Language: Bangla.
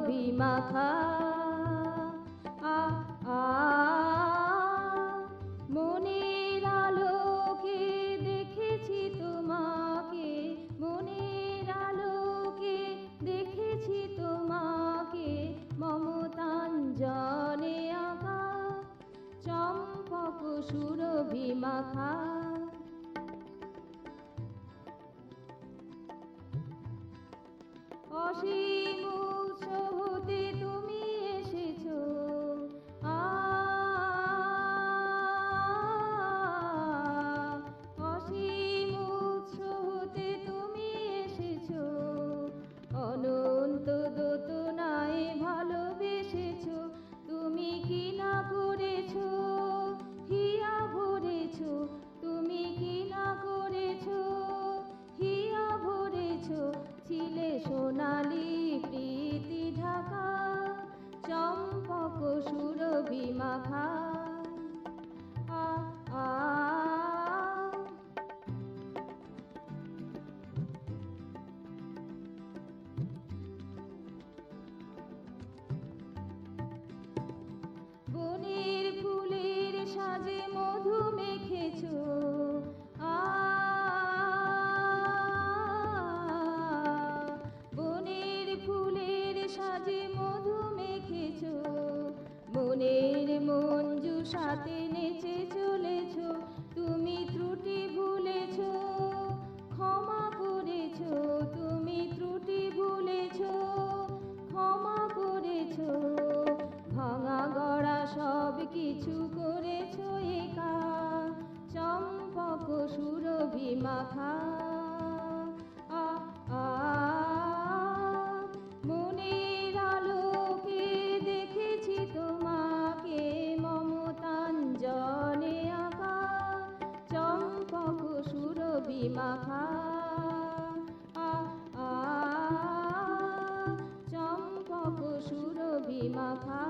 সুরভি মাখা। আ আ মনের আলোকে দেখেছি তোমাকে, মনের আলোকে দেখেছি তোমাকে, মমতাঞ্জনে আঁকা চম্পক সুরভি মাখা। অসীম উৎস হতে তুমি এসেছো, অসীম উৎস হতে তুমি এসেছো, অনন্ত দোতনায় ভালোবেসেছো। তুমি কি না করেছো, হিয়া ভরেছো, তুমি কি না করেছো, হিয়া ভরেছো। ছিলে সোনালি প্রীতি ঢাকা চম্পক সুরভি মাখা। আ আ বনের ফুলের সাজে মধু মেখেছো, বনের ফুলের সাজে মধু মেখেছো। মনের মঞ্জু সাথে নেচে চলেছো, তুমি ত্রুটি ভুলেছো, ক্ষমা করেছো, তুমি ত্রুটি ভুলেছো, ক্ষমা করেছো। ভাঙা গড়া সব কিছু করেছো একা চম্পক সুরভি মাখা। আ আ মনের আলোকে দেখেছি তোমাকে, মমতাঞ্জনে আঁকা চম্পক সুরভি মাখা। আ আ চম্পক সুরভি মাখা।